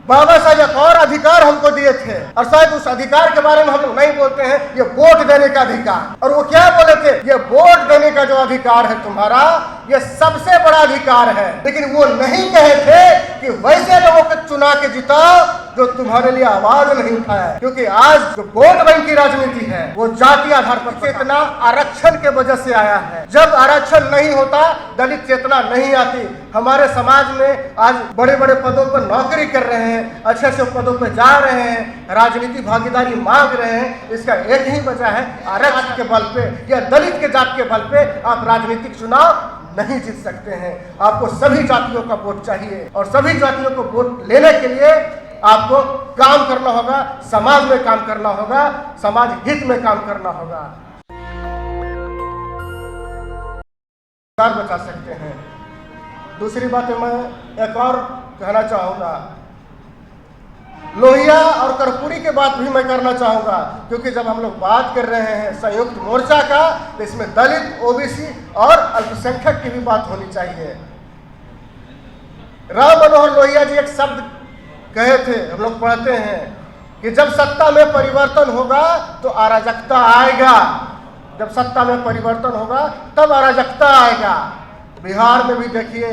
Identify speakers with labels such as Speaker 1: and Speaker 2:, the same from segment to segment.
Speaker 1: बाबा साहब एक और अधिकार हमको दिए थे और शायद उस अधिकार के बारे में हम लोग नहीं बोलते हैं, ये वोट देने का अधिकार। और वो क्या बोले थे, ये वोट देने का जो अधिकार है तुम्हारा, ये सबसे बड़ा अधिकार है। लेकिन वो नहीं कहे थे कि वैसे लोगों को चुना के जिताओ जो तुम्हारे लिए आवाज नहीं उठाया। क्योंकि आज जो वोट बैंक की राजनीति है वो जाति आधार पर चेतना आरक्षण के वजह से आया है। जब आरक्षण नहीं होता, दलित चेतना नहीं आती। हमारे समाज में आज बड़े बड़े पदों पर नौकरी कर रहे हैं, अच्छे अच्छे पदों पर जा रहे हैं, राजनीतिक भागीदारी मांग रहे हैं। इसका एक ही वजह है, आरक्षण के बल पे या दलित के जात के बल पे आप राजनीतिक चुनाव नहीं जीत सकते हैं। आपको सभी जातियों का वोट चाहिए और सभी जातियों को वोट लेने के लिए आपको काम करना होगा, समाज में काम करना होगा, समाज हित में काम करना होगा। बचा सकते हैं। दूसरी बात मैं एक और कहना चाहूँगा, लोहिया और कर्पूरी के बात भी मैं करना चाहूँगा, क्योंकि जब हम लोग बात कर रहे हैं संयुक्त मोर्चा का, तो इसमें दलित, ओबीसी और अल्पसंख्यक की भी बात होनी चाहिए। राम मनोहर लोहिया जी एक शब्द कहे थे, हम लोग पढ़ते हैं कि जब सत्ता में परिवर्तन होगा तो अराजकता आएगा। जब सत्ता में परिवर्तन होगा तब अराजकता आएगा। बिहार में भी देखिए,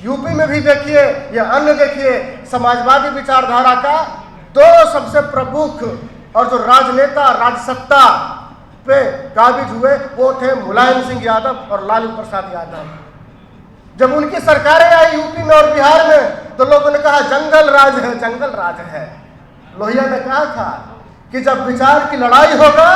Speaker 1: यूपी में भी देखिए, या अन्य देखिए, समाजवादी विचारधारा का दो सबसे प्रमुख और जो राजनेता राजसत्ता पे काबिज हुए वो थे मुलायम सिंह यादव और लालू प्रसाद यादव। जब उनकी सरकारें आई यूपी में और बिहार में, तो लोगों ने कहा जंगल राज है, जंगल राज है। लोहिया ने कहा था कि जब विचार की लड़ाई होगा,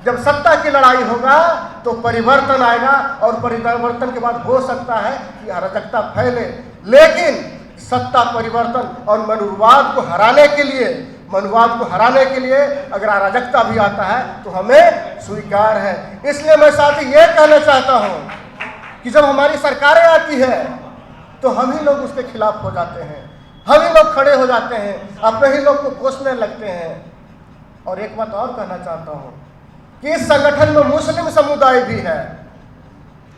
Speaker 1: जब सत्ता की लड़ाई होगा तो परिवर्तन आएगा और परिवर्तन के बाद हो सकता है कि अराजकता फैले। लेकिन सत्ता परिवर्तन और मनुवाद को हराने के लिए, मनुवाद को हराने के लिए अगर अराजकता भी आता है तो हमें स्वीकार है। इसलिए मैं साथी ये कहना चाहता हूँ कि जब हमारी सरकारें आती है तो हम ही लोग उसके खिलाफ हो जाते हैं, हम ही लोग खड़े हो जाते हैं, अपने ही लोग को कोसने लगते हैं। और एक बात और कहना चाहता हूँ कि इस संगठन में मुस्लिम समुदाय भी है,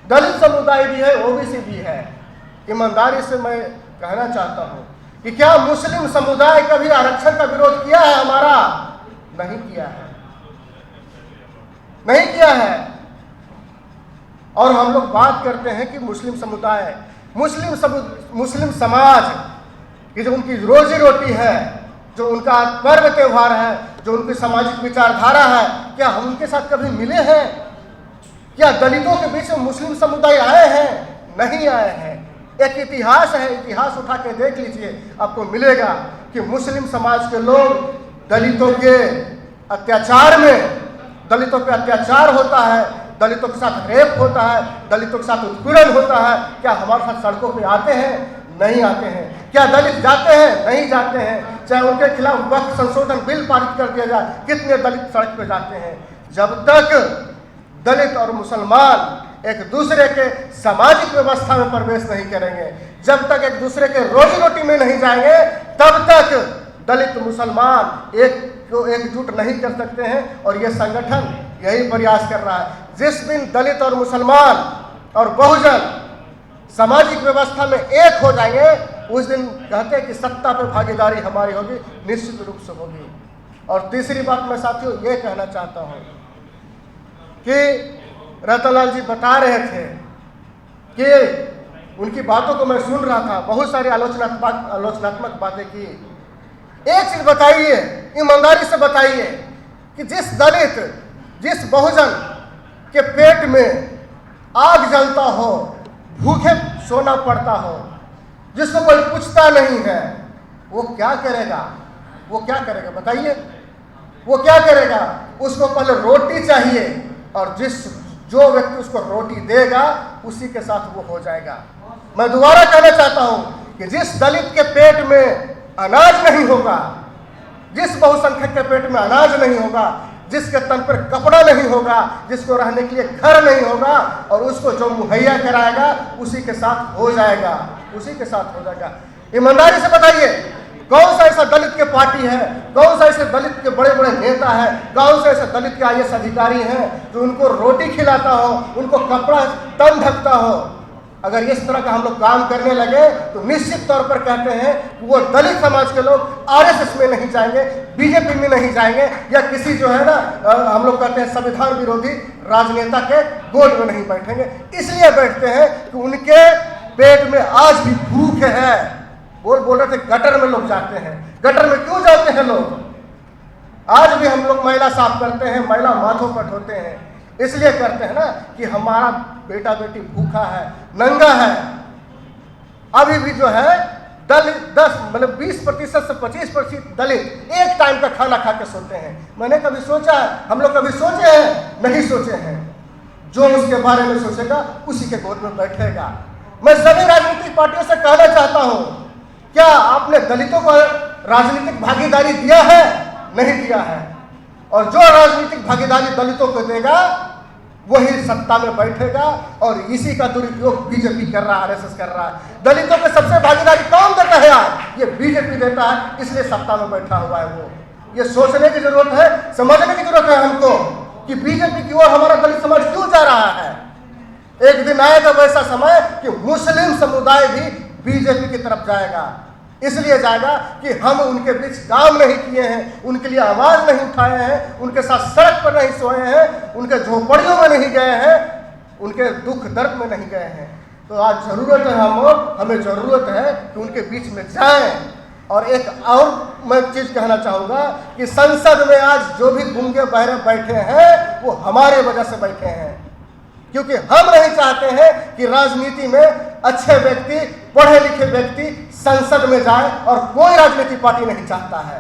Speaker 1: दलित समुदाय भी है, ओबीसी भी है। ईमानदारी से मैं कहना चाहता हूँ कि क्या मुस्लिम समुदाय कभी आरक्षण का विरोध किया है हमारा? नहीं किया है, नहीं किया है। और हम लोग बात करते हैं कि मुस्लिम समुदाय, मुस्लिम समाज की जो उनकी रोजी रोटी है, जो उनका पर्व त्यौहार है, जो उनकी सामाजिक विचारधारा है, क्या हम उनके साथ कभी मिले हैं? क्या दलितों के बीच में मुस्लिम समुदाय आए हैं? नहीं आए हैं। एक इतिहास है, इतिहास उठा के देख लीजिए, आपको मिलेगा कि मुस्लिम समाज के लोग दलितों के अत्याचार में, दलितों पे अत्याचार होता है, दलितों के साथ रेप होता है, दलितों के साथ उत्पीड़न होता है, क्या हमारे साथ सड़कों पे आते हैं? नहीं आते हैं। क्या दलित जाते हैं? नहीं जाते हैं। चाहे उनके खिलाफ वक्त संशोधन बिल पारित कर दिया जाए, कितने दलित सड़क पे जाते हैं? जब तक दलित और मुसलमान एक दूसरे के सामाजिक व्यवस्था में प्रवेश नहीं करेंगे, जब तक एक दूसरे के रोजी रोटी में नहीं जाएंगे, तब तक दलित मुसलमान एकजुट नहीं कर सकते हैं। और ये संगठन यही प्रयास कर रहा है। जिस दिन दलित और मुसलमान और बहुजन सामाजिक व्यवस्था में एक हो जाएंगे, उस दिन कहते हैं कि सत्ता पे भागीदारी हमारी होगी, निश्चित रूप से होगी। और तीसरी बात मैं साथियों ये कहना चाहता हूँ कि रतनलाल जी बता रहे थे कि उनकी बातों को मैं सुन रहा था, बहुत सारी आलोचनात्मक बातें की। एक चीज बताइए, ईमानदारी से बताइए कि जिस दलित, जिस बहुजन के पेट में आग जलता हो, भूखे सोना पड़ता हो, जिसको कोई पूछता नहीं है, वो क्या करेगा? वो क्या करेगा बताइए? वो क्या करेगा? उसको पहले रोटी चाहिए, और जो व्यक्ति उसको रोटी देगा उसी के साथ वो हो जाएगा। मैं दोबारा कहना चाहता हूं कि जिस दलित के पेट में अनाज नहीं होगा, जिस बहुसंख्यक के पेट में अनाज नहीं होगा, जिसके तन पर कपड़ा नहीं होगा, जिसको रहने के लिए घर नहीं होगा, और उसको जो मुहैया कराएगा उसी के साथ हो जाएगा, उसी के साथ हो जाएगा। ईमानदारी से बताइए, कौन सा ऐसा दलित के पार्टी है, कौन सा ऐसे दलित के बड़े बड़े नेता है, कौन से ऐसे दलित के IAS अधिकारी हैं जो उनको रोटी खिलाता हो, उनको कपड़ा तन ढकता हो? अगर इस तरह का हम लोग काम करने लगे तो निश्चित तौर पर कहते हैं कि वो दलित समाज के लोग आरएसएस में नहीं जाएंगे, बीजेपी में नहीं जाएंगे, या किसी जो है ना हम लोग कहते हैं संविधान विरोधी राजनेता के गोद में नहीं बैठेंगे। इसलिए बैठते हैं कि उनके पेट में आज भी भूख है। बोल रहे थे गटर में लोग जाते हैं। गटर में क्यों जाते हैं लोग? आज भी हम लोग मैला साफ करते हैं, मैला माथों पर ढोते हैं, इसलिए करते हैं ना कि हमारा बेटा बेटी भूखा है, नंगा है। अभी भी जो है 20% से 25% दलित एक टाइम का खाना खा के सोते हैं। मैंने कभी सोचा है? हम लोग कभी सोचे हैं? नहीं सोचे हैं। जो उसके बारे में सोचेगा उसी के गोद में बैठेगा। मैं सभी राजनीतिक पार्टियों से कहना चाहता हूं, क्या आपने दलितों को राजनीतिक भागीदारी दिया है? नहीं दिया है। और जो राजनीतिक भागीदारी दलितों को देगा वही सत्ता में बैठेगा, और इसी का दुरुपयोग बीजेपी कर रहा है, आरएसएस कर रहा है। दलितों के सबसे भागीदारी कौन देता है आज? ये बीजेपी देता है, इसलिए सत्ता में बैठा हुआ है वो। ये सोचने की जरूरत है, समझने की जरूरत है हमको कि बीजेपी की ओर हमारा दलित समाज क्यों जा रहा है। एक दिन आएगा वैसा समय कि मुस्लिम समुदाय भी बीजेपी की तरफ जाएगा। इसलिए जाएगा कि हम उनके बीच काम नहीं किए हैं, उनके लिए आवाज नहीं उठाए हैं, उनके साथ सड़क पर नहीं सोए हैं, उनके झोपड़ियों में नहीं गए हैं, उनके दुख दर्द में नहीं गए हैं। तो आज जरूरत है, हमें जरूरत है कि उनके बीच में जाएं। और एक और मैं चीज कहना चाहूंगा कि संसद में आज जो भी गूंगे बहरे बैठे हैं वो हमारे वजह से बैठे हैं, क्योंकि हम नहीं चाहते हैं कि राजनीति में अच्छे व्यक्ति, पढ़े लिखे व्यक्ति संसद में जाए, और कोई राजनीतिक पार्टी नहीं चाहता है।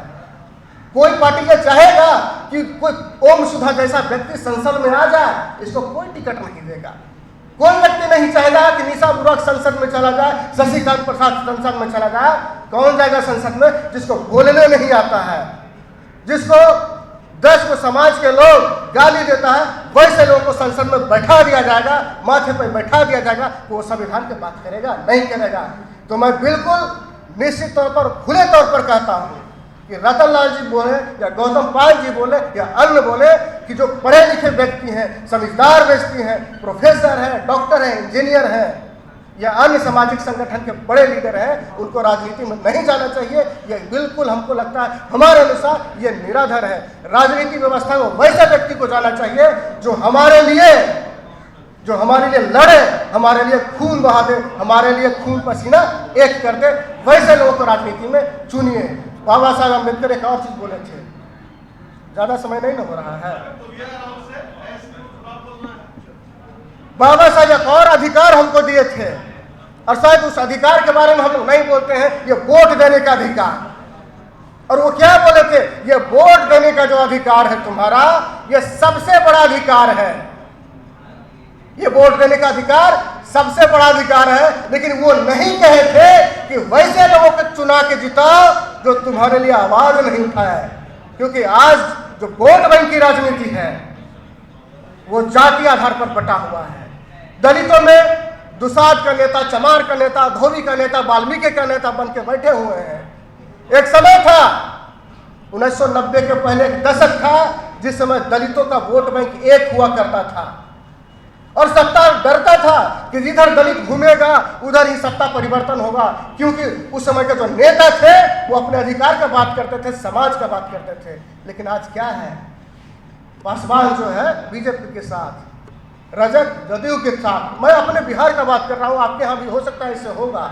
Speaker 1: कोई पार्टी ये चाहेगा कि कोई ओम सुधा जैसा व्यक्ति संसद में आ जाए, इसको कोई टिकट नहीं देगा। कोई व्यक्ति नहीं चाहेगा कि निशा बुर्रा संसद में चला जाए, शशिकांत प्रसाद संसद में चला जाए। कौन जाएगा संसद में? जिसको बोलने नहीं आता है, जिसको 10 समाज के लोग गाली देता है, वैसे लोगों को संसद में बैठा दिया जाएगा, माथे पर बैठा दिया जाएगा। वो संविधान की बात करेगा? नहीं करेगा। तो मैं बिल्कुल निश्चित तौर पर, खुले तौर पर कहता हूं कि रतन लाल जी बोले या गौतम पाल जी बोले या अन्य बोले कि जो पढ़े लिखे व्यक्ति हैं, समझदार व्यक्ति हैं, प्रोफेसर हैं, डॉक्टर हैं, इंजीनियर हैं, या अन्य सामाजिक संगठन के बड़े लीडर हैं, उनको राजनीति में नहीं जाना चाहिए। ये बिल्कुल हमको लगता है, हमारे अनुसार ये निराधार है। राजनीति व्यवस्था में वैसे व्यक्ति को जाना चाहिए जो हमारे लिए लड़े, हमारे लिए खून बहा दे, हमारे लिए खून पसीना एक कर दे। वैसे लोगों को राजनीति में चुनिए। बाबा साहब अम्बेडकर एक और चीज बोले थे, ज्यादा समय नहीं हो रहा है। बाबा साहब एक और अधिकार हमको दिए थे, और शायद उस अधिकार के बारे में हम लोग नहीं बोलते हैं, ये वोट देने का अधिकार। और वो क्या बोले थे? ये वोट देने का जो अधिकार है तुम्हारा, ये सबसे बड़ा अधिकार है। ये वोट देने का अधिकार सबसे बड़ा अधिकार है। लेकिन वो नहीं कहे थे कि वैसे लोगों को चुना के जिताओ जो तुम्हारे लिए आवाज नहीं उठाए। क्योंकि आज जो वोट बैंक की राजनीति है वो जाति आधार पर बटा हुआ है। दलितों में दुसाध का नेता, चमार का नेता, धोबी का नेता, वाल्मीकि का नेता बन के बैठे हुए हैं। एक समय था 1990 के पहले एक दशक था जिस समय दलितों का वोट बैंक एक हुआ करता था, और सत्ता डरता था कि जिधर दलित घूमेगा उधर ही सत्ता परिवर्तन होगा। क्योंकि उस समय के जो नेता थे वो अपने अधिकार का बात करते थे, समाज का बात करते थे। लेकिन आज क्या है? पासवान जो है बीजेपी के साथ, रजक जदयू के साथ। मैं अपने बिहार का बात कर रहा हूं, आपके यहाँ भी हो सकता है इससे होगा,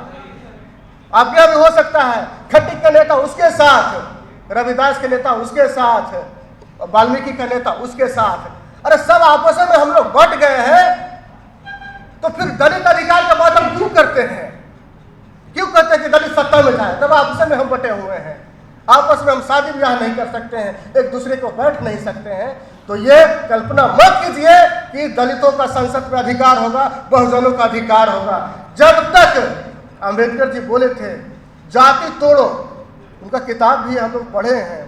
Speaker 1: आपके यहाँ भी हो सकता है। खट्टिक का नेता उसके साथ, रविदास के नेता उसके साथ, वाल्मीकि का नेता उसके साथ। अरे सब आपस में हम लोग बट गए हैं, तो फिर दलित अधिकार का बात हम क्यों करते हैं? क्यों कहते हैं कि दलित सत्ता में जाए? तब आपस में हम बटे हुए हैं, आपस में हम शादी ब्याह नहीं कर सकते हैं, एक दूसरे को बैठ नहीं सकते हैं। तो ये कल्पना मत कीजिए कि दलितों का संसद में अधिकार होगा, बहुजनों का अधिकार होगा। जब तक अम्बेडकर जी बोले थे जाति तोड़ो, उनका किताब भी हम लोग पढ़े हैं,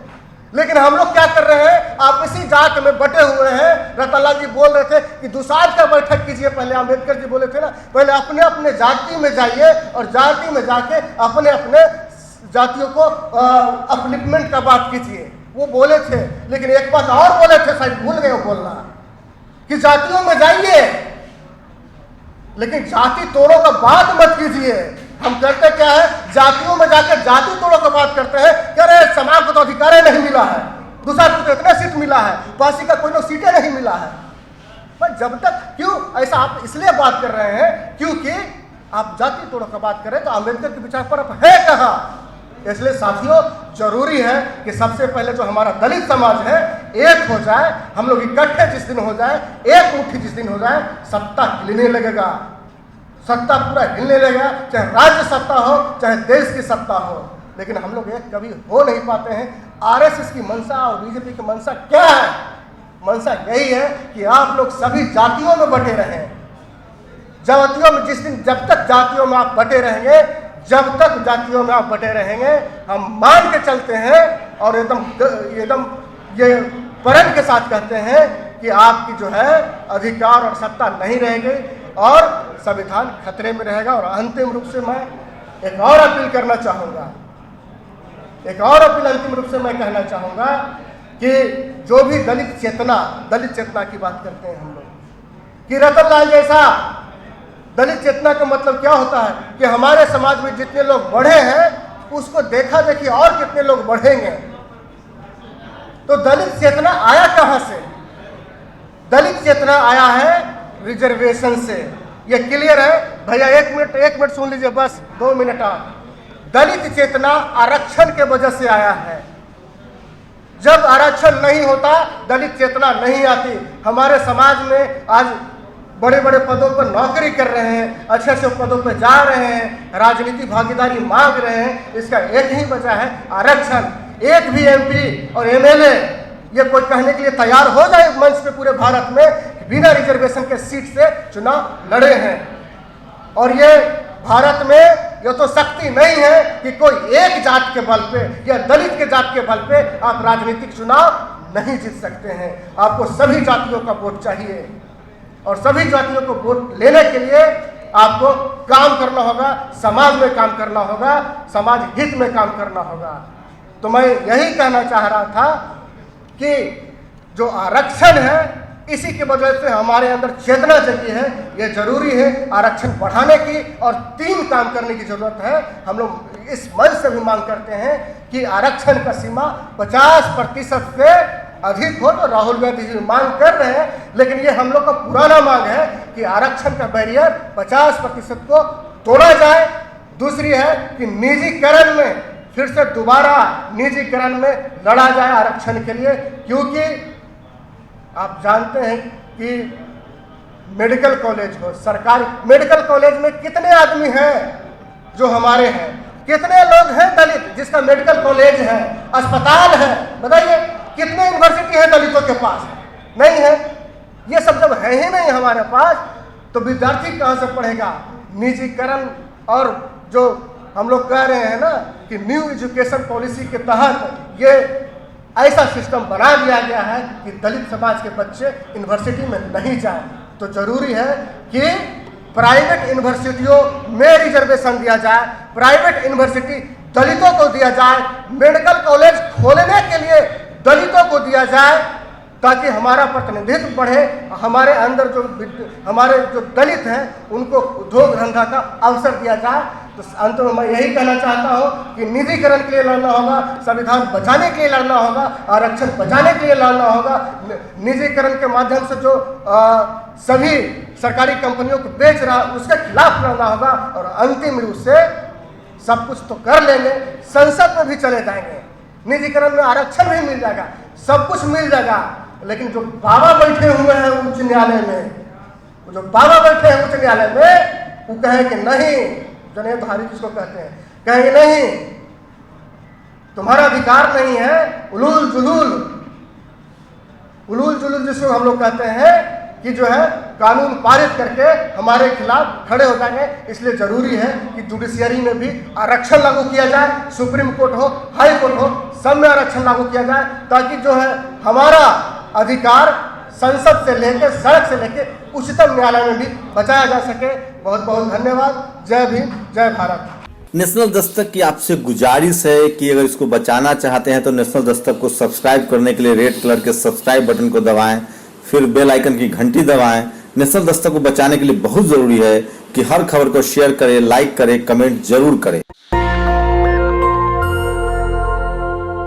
Speaker 1: लेकिन हम लोग क्या कर रहे हैं? आपसी जात में बटे हुए हैं। रतनलाल जी बोल रहे थे कि दुसाध का बैठक कीजिए। पहले अम्बेडकर जी बोले थे ना, पहले अपने अपने जाति में जाइए और जाति में जाके अपने अपने जातियों को अपलिफ्टमेंट का बात कीजिए। वो बोले थे, लेकिन एक बात और बोले थे, शायद भूल गए बोलना, कि जातियों में जाइए, लेकिन जाति तोड़ों का बात मत कीजिए। हम करते क्या है, जातियों में जाकर जाति तोड़ों का बात करते हैं कि अरे समाज को तो अधिकार ही नहीं मिला है, दूसरा को तो इतना सीट मिला है, बाकी का कोई सीटें नहीं मिला है। पर जब तक क्यों ऐसा आप इसलिए बात कर रहे हैं क्योंकि आप जाति तोड़ों का बात करें तो अम्बेडकर के विचार पर अब है कहाँ। इसलिए साथियों जरूरी है कि सबसे पहले जो हमारा दलित समाज है एक हो जाए, हम लोग इकट्ठे जिस दिन हो जाए, एक मुट्ठी जिस दिन हो जाए, सत्ता हिलने लगेगा, सत्ता पूरा हिलने लगेगा, चाहे राज्य सत्ता हो चाहे देश की सत्ता हो। लेकिन हम लोग एक कभी हो नहीं पाते हैं। आरएसएस की मंशा और बीजेपी की मंशा क्या है? मंशा यही है कि आप लोग सभी जातियों में बटे रहें। जातियों में जब तक जातियों में आप बटे रहेंगे, जब तक जातियों में आप बटे रहेंगे, हम मान के चलते हैं और एकदम ये प्रण के साथ कहते हैं कि आपकी जो है अधिकार और सत्ता नहीं रहेगी और संविधान खतरे में रहेगा। और अंतिम रूप से मैं एक और अपील करना चाहूँगा, अंतिम रूप से मैं कहना चाहूँगा कि जो भी दलित चेतना की बात करते हैं हम लोग कि रतनलाल जैसा दलित चेतना का मतलब क्या होता है कि हमारे समाज में जितने लोग बढ़े हैं उसको देखा देखी और कितने लोग बढ़ेंगे। तो दलित चेतना आया कहां से? दलित चेतना आया है रिजर्वेशन से। ये क्लियर है भैया? एक मिनट सुन लीजिए, बस 2 मिनट आप। दलित चेतना आरक्षण के वजह से आया है। जब आरक्षण नहीं होता दलित चेतना नहीं आती। हमारे समाज में आज बड़े बड़े पदों पर नौकरी कर रहे हैं, अच्छे अच्छे पदों पर जा रहे हैं, राजनीतिक भागीदारी मांग रहे हैं। इसका एक ही वजह है आरक्षण। एक भी एमपी और एमएलए ये कोई कहने के लिए तैयार हो जाए मंच पे पूरे भारत में बिना रिजर्वेशन के सीट से चुनाव लड़े हैं। और ये भारत में यह तो शक्ति नहीं है कि कोई एक जात के बल पे या दलित के जात के बल पे आप राजनीतिक चुनाव नहीं जीत सकते हैं। आपको सभी जातियों का वोट चाहिए और सभी जातियों को वोट लेने के लिए आपको काम करना होगा, समाज में काम करना होगा, समाज हित में काम करना होगा। तो मैं यही कहना चाह रहा था कि जो आरक्षण है इसी की वजह से हमारे अंदर चेतना जगी है। ये जरूरी है आरक्षण बढ़ाने की और 3 काम करने की जरूरत है। हम लोग इस मंच से भी मांग करते हैं कि आरक्षण का सीमा 50% से अधिक हो। तो राहुल गांधी जी मांग कर रहे हैं, लेकिन ये हम लोग का पुराना मांग है कि आरक्षण का बैरियर 50% को तोड़ा जाए। दूसरी है कि निजीकरण में फिर से दोबारा निजीकरण में लड़ा जाए आरक्षण के लिए, क्योंकि आप जानते हैं कि मेडिकल कॉलेज हो, सरकारी मेडिकल कॉलेज में कितने आदमी हैं जो हमारे हैं, कितने लोग हैं दलित जिसका मेडिकल कॉलेज है, अस्पताल है। बताइए कितने यूनिवर्सिटी है दलितों के पास? नहीं है। ये सब जब है ही नहीं हमारे पास तो विद्यार्थी कहाँ से पढ़ेगा? निजीकरण और जो हम लोग कह रहे हैं ना कि न्यू एजुकेशन पॉलिसी के तहत ये ऐसा सिस्टम बना दिया गया है कि दलित समाज के बच्चे यूनिवर्सिटी में नहीं जाए। तो जरूरी है कि प्राइवेट यूनिवर्सिटियों में रिजर्वेशन दिया जाए, प्राइवेट यूनिवर्सिटी दलितों को दिया जाए, मेडिकल कॉलेज खोलने के लिए दलितों को दिया जाए ताकि हमारा प्रतिनिधित्व बढ़े। हमारे अंदर हमारे जो दलित हैं उनको उद्योग धंधा का अवसर दिया जाए। तो अंत में मैं यही कहना चाहता हूँ कि निजीकरण के लिए लड़ना होगा, संविधान बचाने के लिए लड़ना होगा, आरक्षण बचाने के लिए लड़ना होगा। निजीकरण के माध्यम से जो सभी सरकारी कंपनियों को बेच रहा उसके खिलाफ लड़ना होगा। और अंतिम रूप से सब कुछ तो कर लेंगे, संसद में भी चले जाएंगे, निजीकरण में आरक्षण भी मिल जाएगा, सब कुछ मिल जाएगा। लेकिन जो बाबा बैठे हुए हैं उच्च न्यायालय में, जो बाबा बैठे हैं उच्च न्यायालय में, वो कहे कि नहीं, जनेधारी जिसको कहते हैं, कहेंगे नहीं तुम्हारा अधिकार नहीं है। उलूल जुलूल जिसको हम लोग कहते हैं कि जो है कानून पारित करके हमारे खिलाफ खड़े हो जाएंगे। इसलिए जरूरी है कि जुडिशियरी में भी आरक्षण लागू किया जाए, सुप्रीम कोर्ट हो, हाई कोर्ट हो, सब में आरक्षण लागू किया जाए ताकि जो है हमारा अधिकार संसद से लेकर सड़क से लेकर उच्चतम न्यायालय में भी बचाया जा सके। बहुत बहुत धन्यवाद। जय भीम, जय भारत।
Speaker 2: नेशनल दस्तक की आपसे गुजारिश है कि अगर इसको बचाना चाहते हैं तो नेशनल दस्तक को सब्सक्राइब करने के लिए रेड कलर के सब्सक्राइब बटन को दबाएं, फिर बेल आइकन की घंटी दबाएं, नेशनल दस्तक को बचाने के लिए बहुत जरूरी है कि हर खबर को शेयर करें, लाइक करें, कमेंट जरूर करें।